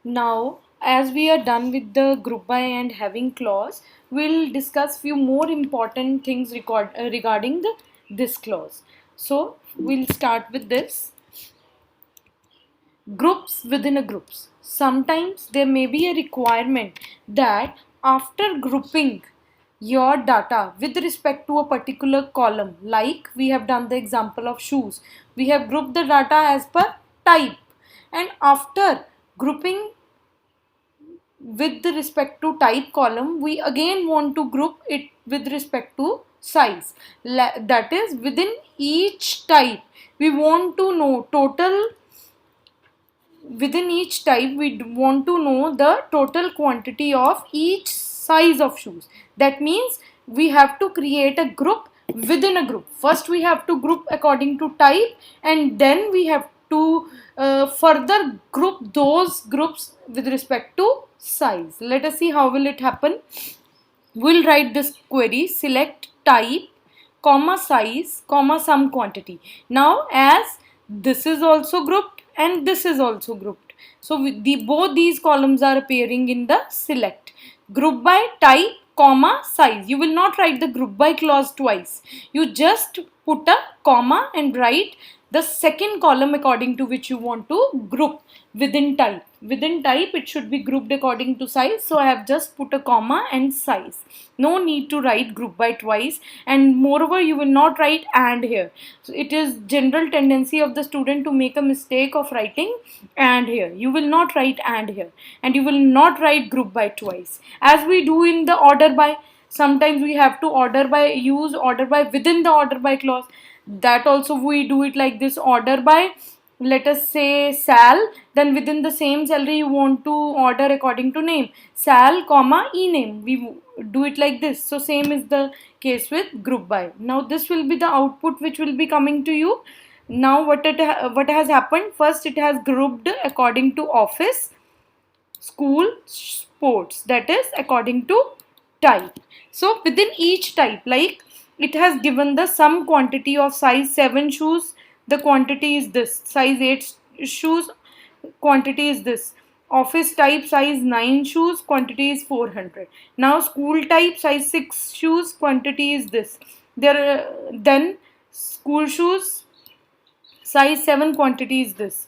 Now, as we are done with the group by and having clause, we'll discuss few more important things regarding this clause. So, we'll start with this. Groups within a groups. Sometimes there may be a requirement that after grouping your data with respect to a particular column, like we have done the example of shoes, we have grouped the data as per type, and after grouping with respect to type column, we again want to group it with respect to size. That is, within each type we want to know total. Within each type we want to know the total quantity of each size of shoes. That means we have to create a group within a group. First we have to group according to type, and then we have to further group those groups with respect to size. Let us see how will it happen. We'll write this query: select type comma size comma some quantity. Now, as this is also grouped and this is also grouped, so both these columns are appearing in the select. Group by type comma size. You will not write the group by clause twice. You just put a comma and write the second column according to which you want to group within type. Within type it should be grouped according to size, so I have just put a comma and size. No need to write group by twice, and moreover you will not write and here. So it is general tendency of the student to make a mistake of writing and here. You will not write and here, and you will not write group by twice as we do in the order by. Sometimes we have to use order by within the order by clause. That also we do it like this: order by, let us say, Sal, then within the same salary you want to order according to name, Sal comma e name. We do it like this. So same is the case with group by. Now this will be the output which will be coming to you. Now what has happened? First it has grouped according to office, school, sports, that is according to type. So within each type, like it has given the some quantity of size 7 shoes, the quantity is this. Size 8 shoes, quantity is this. Office type size 9 shoes, quantity is 400. Now school type size 6 shoes, quantity is this. Then school shoes size 7, quantity is this.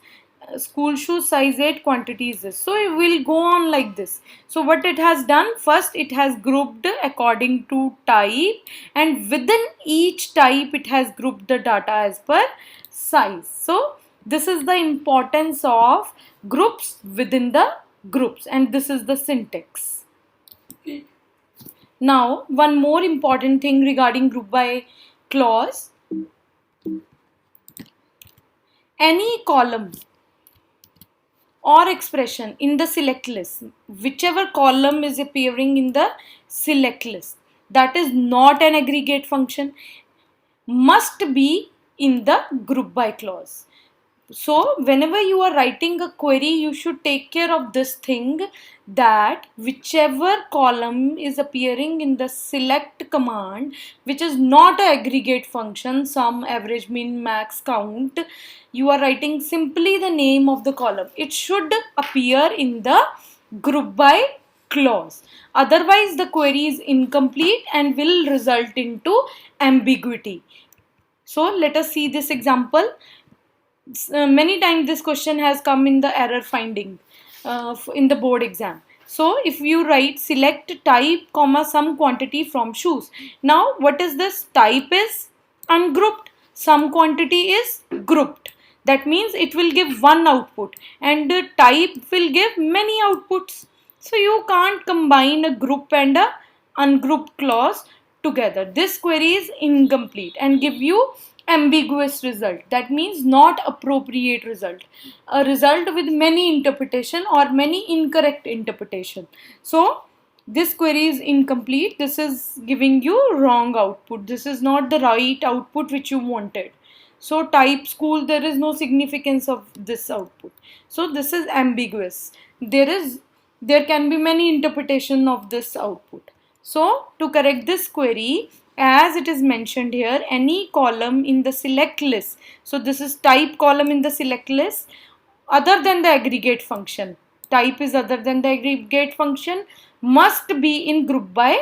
School shoes size 8, quantity is this. So it will go on like this. So what it has done, first it has grouped according to type, and within each type it has grouped the data as per size. So this is the importance of groups within the groups, and this is the syntax. Now one more important thing regarding group by clause: any column or expression in the select list, whichever column is appearing in the select list, that is not an aggregate function, must be in the group by clause. So whenever you are writing a query, you should take care of this thing, that whichever column is appearing in the select command, which is not an aggregate function, sum, average, min, max, count, you are writing simply the name of the column. It should appear in the group by clause. Otherwise the query is incomplete and will result into ambiguity. So let us see this example. Many times this question has come in the error finding in the board exam. So if you write select type comma some quantity from shoes, now what is this? Type is ungrouped, some quantity is grouped. That means it will give one output, and type will give many outputs. So you can't combine a group and a ungrouped clause together. This query is incomplete and give you ambiguous result. That means not appropriate result, a result with many interpretation or many incorrect interpretation. So this query is incomplete. This is giving you wrong output. This is not the right output which you wanted. So type school, there is no significance of this output. So this is ambiguous. There can be many interpretation of this output. So to correct this query, as it is mentioned here, any column in the select list. So this is type column in the select list other than the aggregate function. type is other than the aggregate function must be in group by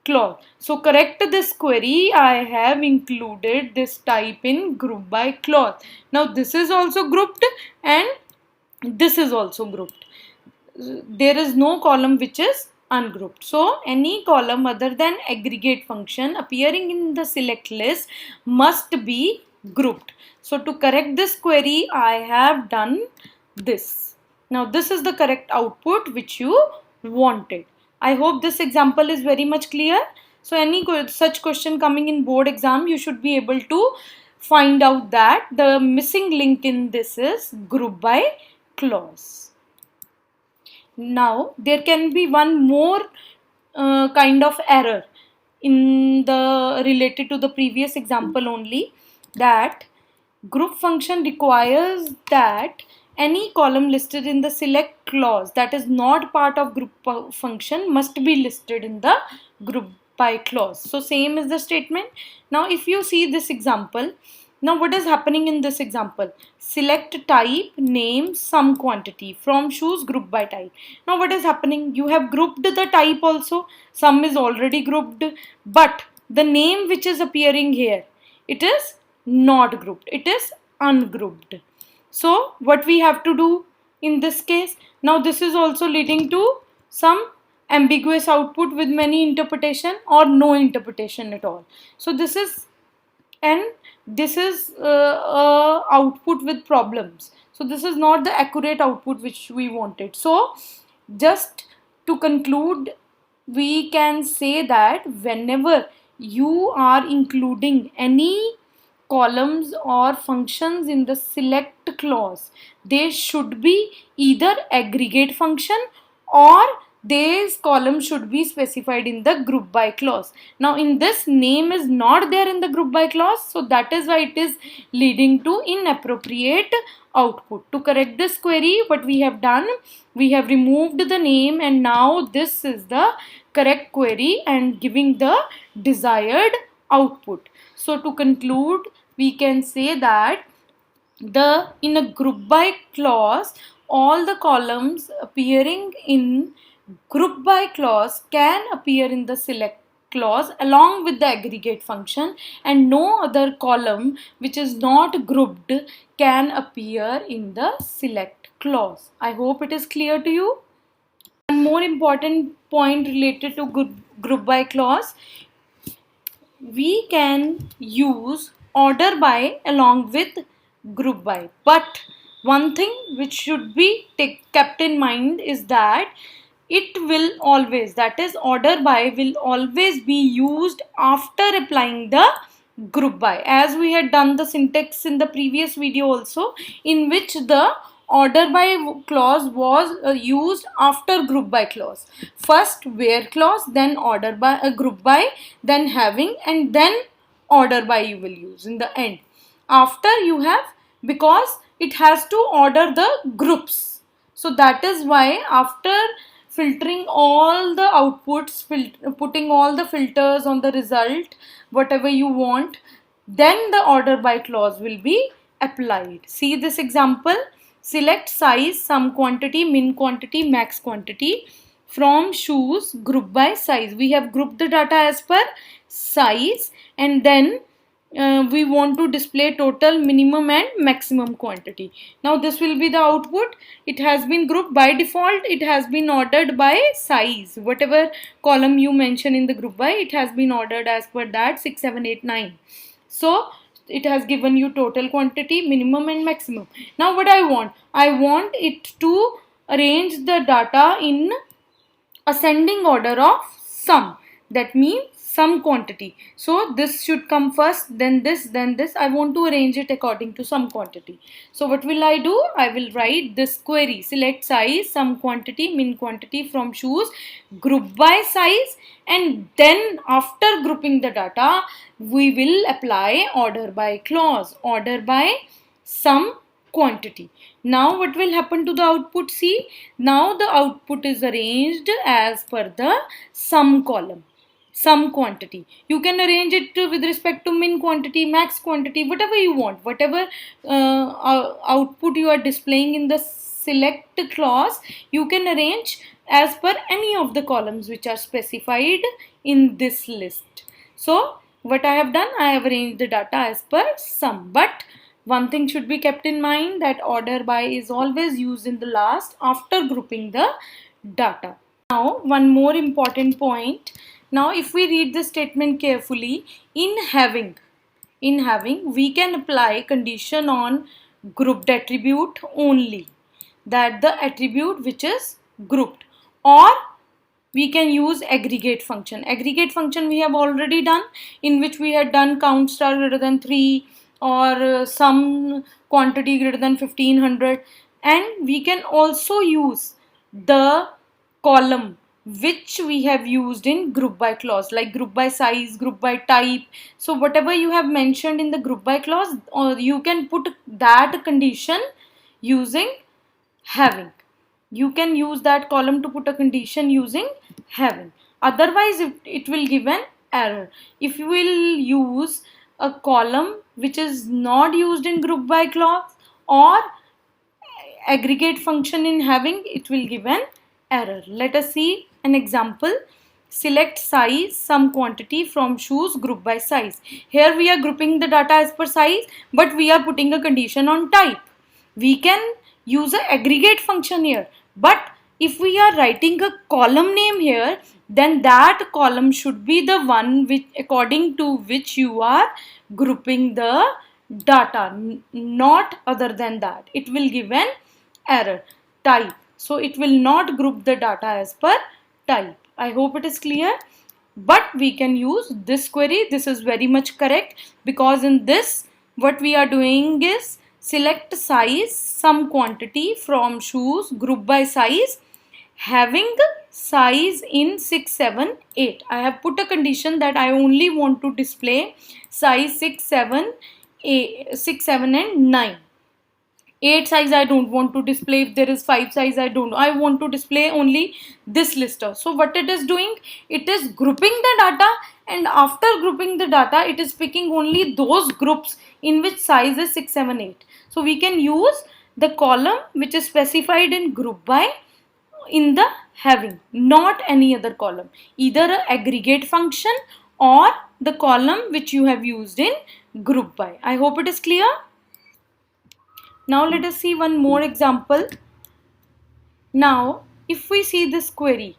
clause. So correct this query. I have included this type in group by clause. Now this is also grouped and this is also grouped. There is no column which is ungrouped. So any column other than aggregate function appearing in the select list must be grouped. So to correct this query, I have done this. Now this is the correct output which you wanted. I hope this example is very much clear. So any such question coming in board exam, you should be able to find out that the missing link in this is group by clause. Now there can be one more kind of error in the related to the previous example only, that group function requires that any column listed in the select clause that is not part of group function must be listed in the group by clause. So same is the statement. Now if you see this example, now what is happening in this example? Select type, name, sum quantity from shoes group by type. Now what is happening? You have grouped the type also. Sum is already grouped, but the name which is appearing here, it is not grouped. It is ungrouped. So what we have to do in this case? Now this is also leading to some ambiguous output with many interpretation or no interpretation at all. So this is output with problems. So this is not the accurate output which we wanted. So just to conclude, we can say that whenever you are including any columns or functions in the select clause, they should be either aggregate function or this column should be specified in the group by clause. Now in this, name is not there in the group by clause, so that is why it is leading to inappropriate output. To correct this query, what we have done, we have removed the name and now this is the correct query and giving the desired output. So to conclude, we can say that in a group by clause, all the columns appearing in group by clause can appear in the select clause along with the aggregate function, and no other column which is not grouped can appear in the select clause. I hope it is clear to you. One more important point related to group by clause, we can use order by along with group by, but one thing which should be kept in mind is that it will always, that is order by will always be used after applying the group by, as we had done the syntax in the previous video also, in which the order by clause was used after group by clause. First where clause, then order by group by, then having, and then order by you will use in the end. After you have, because it has to order the groups. So that is why after filtering all the outputs, putting all the filters on the result, whatever you want, then the order by clause will be applied. See this example. Select size, sum quantity, min quantity, max quantity from shoes group by size. We have grouped the data as per size, and then we want to display total, minimum and maximum quantity. Now this will be the output. It has been grouped by default. It has been ordered by size. Whatever column you mention in the group by, it has been ordered as per that 6, 7, 8, 9. So it has given you total quantity, minimum and maximum. Now what I want it to arrange the data in ascending order of sum. That means sum quantity. So this should come first, then this, then this. I want to arrange it according to sum quantity. So what will I do? I will write this query. Select size, sum quantity, min quantity from shoes group by size, and then after grouping the data, we will apply order by clause, order by sum quantity. Now what will happen to the output? See, now the output is arranged as per the sum column, sum quantity. You can arrange it with respect to min quantity, max quantity, whatever you want, whatever output you are displaying in the select clause, you can arrange as per any of the columns which are specified in this list. So what I have done, I have arranged the data as per sum. But one thing should be kept in mind, that order by is always used in the last after grouping the data. Now one more important point. Now if we read the statement carefully, in having we can apply condition on grouped attribute only, that the attribute which is grouped, or we can use aggregate function. Aggregate function we have already done, in which we had done count star greater than 3 or some quantity greater than 1500. And we can also use the column which we have used in group by clause, like group by size, group by type. So whatever you have mentioned in the group by clause, or you can put that condition using having. You can use that column to put a condition using having. Otherwise it will give an error. If you will use a column which is not used in group by clause or aggregate function in having, it will give an error. Let us see an example. Select size, some quantity from shoes, group by size. Here we are grouping the data as per size, but we are putting a condition on type. We can use an aggregate function here, but if we are writing a column name here, then that column should be the one which according to which you are grouping the data, not other than that. It will give an error. Type. So it will not group the data as per type. I hope it is clear. But we can use this query. This is very much correct, because in this what we are doing is select size, some quantity from shoes, group by size, having size in 6, 7, 8. I have put a condition that I only want to display size 6, 7, 7 and 9. 8 size I don't want to display. If there is 5 size, I want to display only this lister. So what it is doing, it is grouping the data, and after grouping the data, it is picking only those groups in which size is 6, 7, 8. So we can use the column which is specified in group by in the having, not any other column, either an aggregate function or the column which you have used in group by. I hope it is clear. Now let us see one more example. Now if we see this query,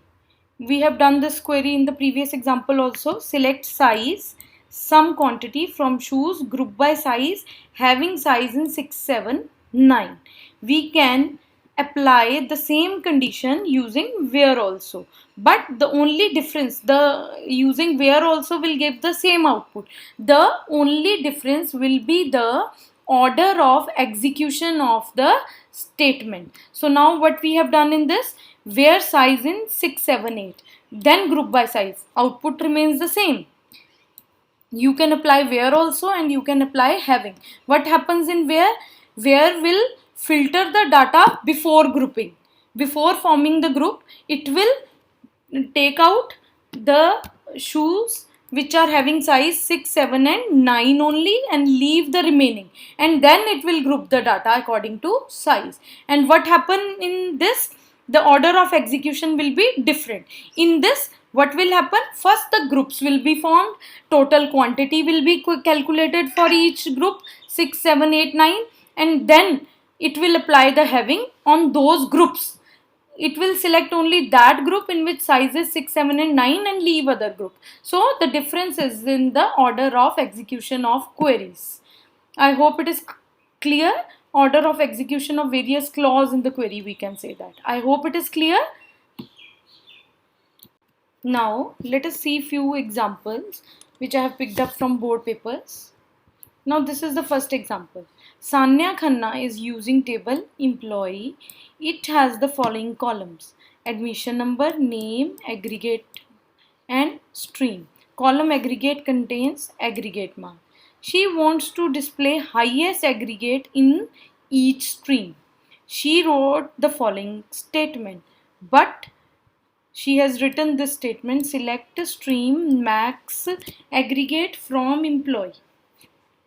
we have done this query in the previous example also. Select size, some quantity from shoes, group by size, having size in 6, 7, 9. We can apply the same condition using where also, but the only difference, the using where also will give the same output. The only difference will be the order of execution of the statement. So now what we have done in this, where size in 6, 7, 8, then group by size, output remains the same. You can apply where also, and you can apply having. What happens in where? Where will filter the data before grouping. Before forming the group, it will take out the shoes which are having size 6, 7 and 9 only, and leave the remaining, and then it will group the data according to size. And what happen in this, the order of execution will be different. In this, what will happen, first the groups will be formed, total quantity will be calculated for each group 6, 7, 8, 9, and then it will apply the having on those groups. It will select only that group in which size is 6, 7 and 9 and leave other group. So the difference is in the order of execution of queries. I hope it is clear. Order of execution of various clause in the query, we can say that. I hope it is clear. Now let us see few examples which I have picked up from board papers. Now this is the first example. Sanya Khanna is using table employee. It has the following columns: admission number, name, aggregate and stream. Column aggregate contains aggregate mark. She wants to display highest aggregate in each stream. She wrote the following statement, but she has written this statement: select stream max aggregate from employee.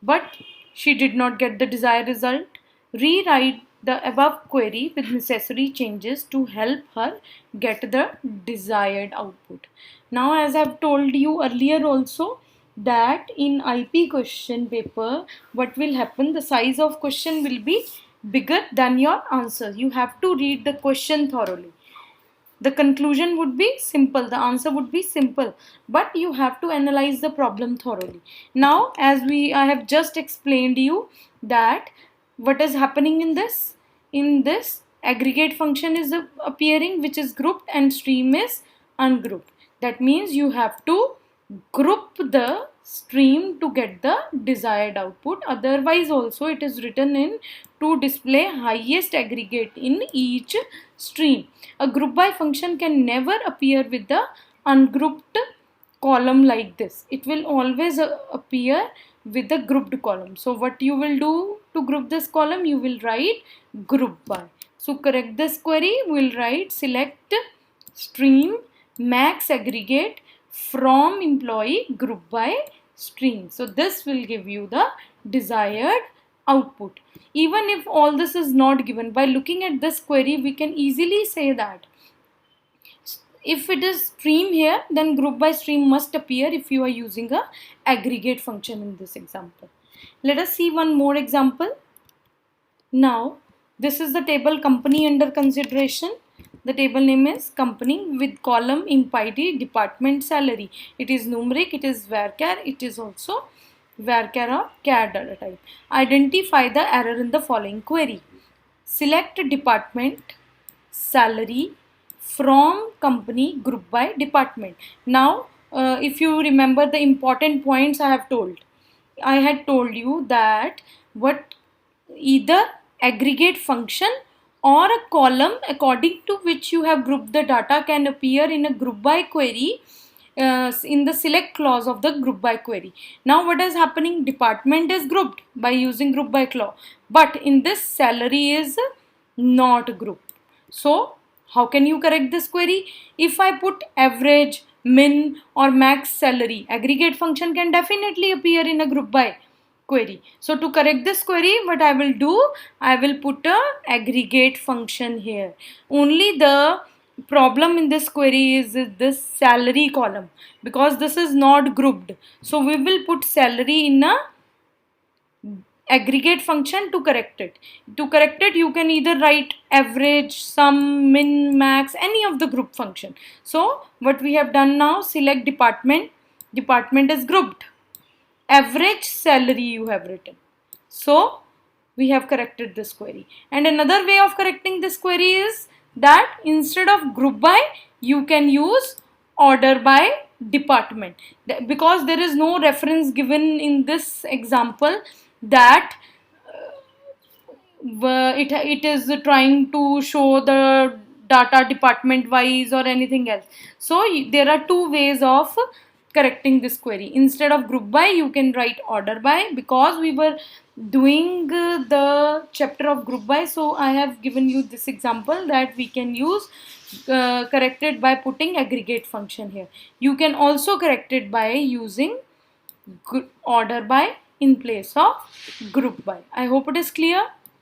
But she did not get the desired result. Rewrite the above query with necessary changes to help her get the desired output. Now, as I've told you earlier also, that in IP question paper, what will happen, the size of question will be bigger than your answer. You have to read the question thoroughly. The conclusion would be simple, the answer would be simple, but you have to analyze the problem thoroughly. Now, as I have just explained you that what is happening in this aggregate function is appearing, which is grouped, and stream is ungrouped. That means you have to group the stream to get the desired output. Otherwise also it is written in to display highest aggregate in each stream. A group by function can never appear with the ungrouped column like this. It will always appear with the grouped column. So what you will do to group this column, you will write group by. So correct this query, we will write select stream max aggregate from employee group by stream. So this will give you the desired output. Even if all this is not given, by looking at this query we can easily say that if it is stream here, then group by stream must appear if you are using a aggregate function in this example. Let us see one more example. Now this is the table company under consideration. The table name is company with column imp ID, department, salary. It is numeric, it is varchar, it is also varchar or char data type. Identify the error in the following query. Select department, salary from company group by department. Now, if you remember the important points I had told you that what either aggregate function or a column according to which you have grouped the data can appear in a group by query in the select clause of the group by query. Now what is happening? Department is grouped by using group by clause, but in this salary is not grouped. So how can you correct this query? If I put average, min or max salary, aggregate function can definitely appear in a group by query. So to correct this query, what I will do, I will put a aggregate function here. Only the problem in this query is this salary column, because this is not grouped. So we will put salary in a aggregate function to correct it. To correct it, you can either write average, sum, min, max, any of the group function. So what we have done now, select department. Department is grouped. Average salary you have written. So we have corrected this query. And another way of correcting this query is that instead of group by, you can use order by department, because there is no reference given in this example that it is trying to show the data department wise or anything else. So there are two ways of correcting this query. Instead of group by, you can write order by, because we were doing the chapter of group by, so I have given you this example that we can use correct it by putting aggregate function here. You can also correct it by using order by in place of group by. I hope it is clear.